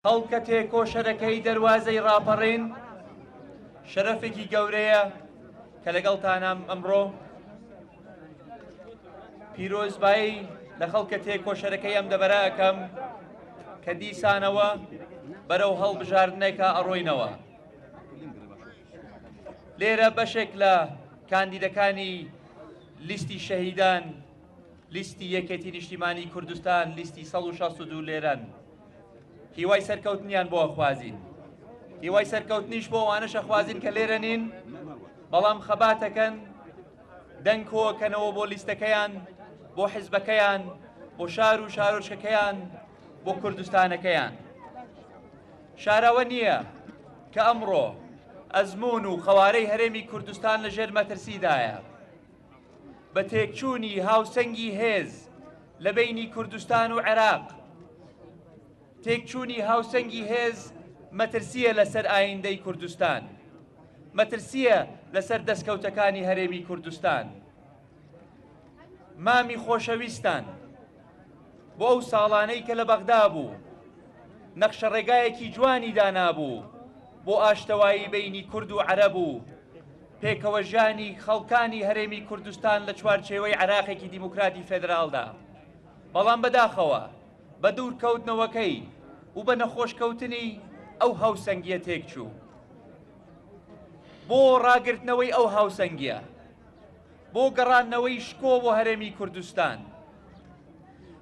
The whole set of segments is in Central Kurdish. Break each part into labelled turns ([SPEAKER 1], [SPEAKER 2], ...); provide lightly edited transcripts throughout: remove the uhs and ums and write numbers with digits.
[SPEAKER 1] خەڵکە تێکۆشەرەکەی دەواازەی ڕاپەڕین شەرەفێکی گەورەیە کە لەگەڵتانم ئەمڕۆ پیرۆزبایی لە خەڵکە تێکۆشەرەکەی ئەم دەبەرە ئەەکەم کە دیسانەوە بەرەو هەڵبژاردنێکە ئەڕۆینەوە. لێرە بەشێک لە کاندیدەکانی لیستی شەهیدان، لیستی یەکێتی نیشتیمانی کوردستان، لیستی 162 لێرەن. هیوای سەرکەوتنیان بۆ ئەخوازین، هیوای سەرکەوتنیش بۆ ئەوانەش ئەخوازین کە لێرە نین، بەڵام خەباتەکەن دەنگ کۆکەنەوە بۆ لیستەکەیان، بۆ حیزبەکەیان، بۆ شار و شارۆچکەکەیان، بۆ کوردستانەکەیان. شاراوە نییە کە ئەمڕۆ ئەزمون و خەوارەی هەرێمی کوردستان لەژێر مەترسیدایە. بە تێکچوونی هاوسەنگی هێز لە بینی کوردستان و عێراق، تێکچوونی هاوسەنگی هێز مەترسیە لەسەر ئایندەی کوردستان، مەترسیە لەسەر دەستکەوتەکانی هەرێمی کوردستان. مامی خۆشەویستان بۆ ئەو ساڵانەی کە لە بەغدا بوو نەخشە ڕێگایەکی جوانی دانابوو بۆ ئاشتەوایی بینی کورد و عەرەب و پێکەوە ژیانی خەڵکانی هەرێمی کوردستان لە چوارچێوەی عێراقێکی دیموکراتی فێدراڵدا. بەڵام بەداخەوە بە دوورکەوتنەوەکەی و بە نەخۆشکەوتنی ئەو هاوسەنگیە تێکچوو. بۆ ڕاگرتنەوەی ئەو هاوسەنگیە، بۆ گەڕانەوەی شکۆ بۆ هەرێمی کوردستان،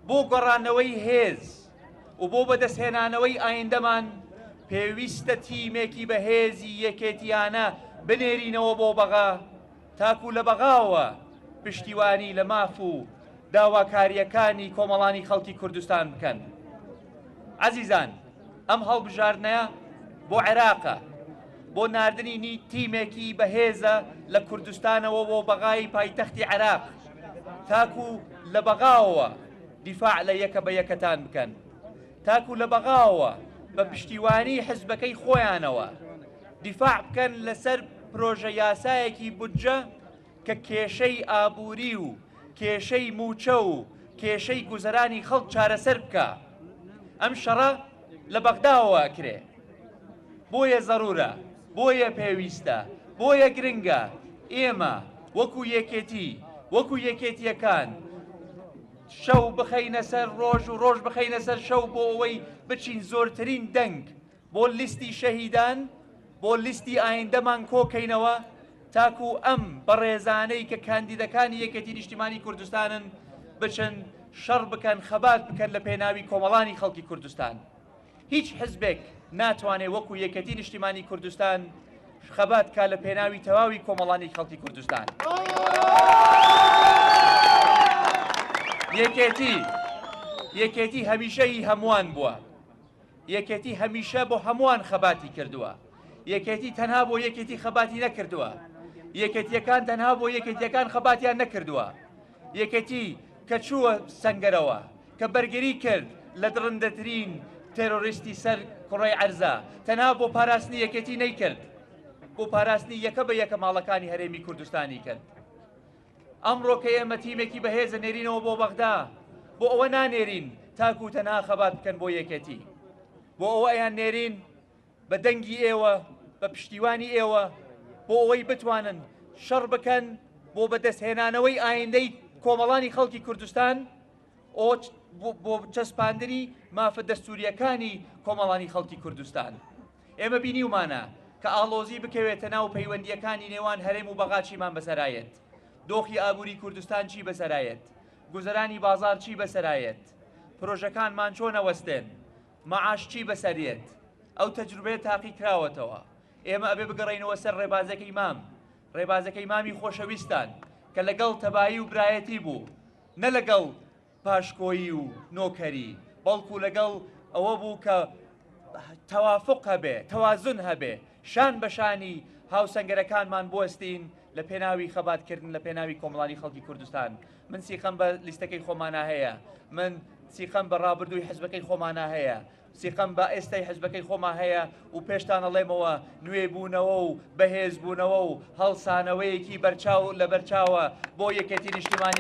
[SPEAKER 1] بۆ گەڕانەوەی هێز و بۆ بەدەستهێنانەوەی ئایندەمان پێویستە تیمێکی بەهێزی یەکێتیانە بنێرینەوە بۆ بەغا، تاکو لە بەغاوە پشتیوانی لە ماف و داواکاریەکانی کۆمەڵانی خەڵکی کوردستان بکەن. عەزیزان، ئەم هەڵبژاردنەیە بۆ عێراقە، بۆ ناردنی تیمێکی بەهێزە لە کوردستانەوە بۆ بەغای پایتەختی عێراق، تاکو لە بەغاوە دیفاع لە یەکە بە یەکەتان بکەن، تاکو لە بەغاوە بە پشتیوانی حزبەکەی خۆیانەوە دیفاع بکەن لەسەر پرۆژە یاسایەکی بودجە کە کێشەی ئابووری و کێشەی موچە و کێشەی گوزەرانی خەڵک چارەسەر بکە. ئەم شەڕە لە بەغداوە ئەکرێ. بۆیە زەڕورە، بۆیە پێویستە، بۆیە گرنگە ئێمە وەکو یەکێتی، وەکو یەکێتیەکان شەو بخەینە سەر ڕۆژ و ڕۆژ بخەینە سەر شەو بۆ ئەوەی بچین زۆرترین دەنگ بۆ لیستی شەهیدان، بۆ لیستی ئایندەمان کۆکەینەوە، تاکو ئەم بەڕێزانەی کە کاندیدەکانی یەکێتی نیشتیمانی کوردستانن بچن شەڕ بکەن، خەبات بکەن لە پێناوی کۆمەڵانی خەڵکی کوردستان. هیچ حزبێک ناتوانێت وەکو یەکێتی نیشتیمانی کوردستان خەبات کا لە پێناوی تەواوی کۆمەڵانی خەڵکی کوردستان. یەکێتی هەمیشەی هەمووان بووە، یەکێتی هەمیشە بۆ هەمووان خەباتی کردووە، یەکێتی تەنها بۆ یەکێتی خەباتی نەکردووە، یەکێتیەکان تەنها بۆ یەکێتیەکان خەباتیان نەکردووە. یەکێتی کە چووە سەنگەرەوە، کە بەرگری کرد لە درندەترین تێرۆریستی سەر کوڕەی عەرزە، تەنها بۆ پاراستنی یەکێتی نەیکرد، بۆ پاراستنی یەکە بە یەکە ماڵەکانی هەرێمی کوردستانی کرد. ئەمڕۆ کە ئێمە تیمێکی بەهێزە نێرینەوە بۆ بەغدا، بۆ ئەوە نانێرین تاکو تەنها خەبات بکەن بۆ یەکێتی، بۆ ئەوە ئەیان نێرین بە دەنگی ئێوە، بە پشتیوانی ئێوە، بۆ ئەوەی بتوانن شەڕ بکەن بۆ بەدەستهێنانەوەی ئایندەی کۆمەڵانی خەڵکی کوردستان، بۆ چەسپاندنی مافە دەستوریەکانی کۆمەڵانی خەڵکی کوردستان. ئێمە بینیومانە کە ئاڵۆزی بکەوێتە ناو پەیوەندیەکانی نێوان هەرێم و بەغا چیمان بەسەرایەت، دۆخی ئابووری کوردستان چی بەسەرایەت، گوزەرانی بازار چی بەسەرایەت، پرۆژەکانمان چۆن ئەوەستێن، مەعاش چی بەسەریێت. ئەو تەجروبەیە تاقی کراوەتەوە. ئێمە ئەبێ بگەڕێینەوە سەر ڕێبازەکەی مام، ڕێبازەکەی مامی خۆشەویستان کە لەگەڵ تەبایی و برایەتی بوو، نە لەگەڵ پاشکۆیی و نۆکەری، بەڵکو لەگەڵ ئەوە بوو کە تەوافق هەبێ، تەوازن هەبێ، شان بەشانی هاوسەنگەرەکانمان بوەستین لە پێناوی خەباتکردن لە پێناوی کۆمەڵانی خەڵکی کوردستان. من سیخەم بە لیستەکەی خۆمانە هەیە، من سیخەم بە ڕابردووی حزبەکەی خۆمانە هەیە، سیخەم بە ئێستای حزبەکەی خۆمان هەیە و پێشتان ئەڵێمەوە نوێبوونەوە و بەهێزبوونەوە و هەڵسانەوەیەکی بەرچاو لە بەرچاوە بۆ یەکێتی نیشتیمانی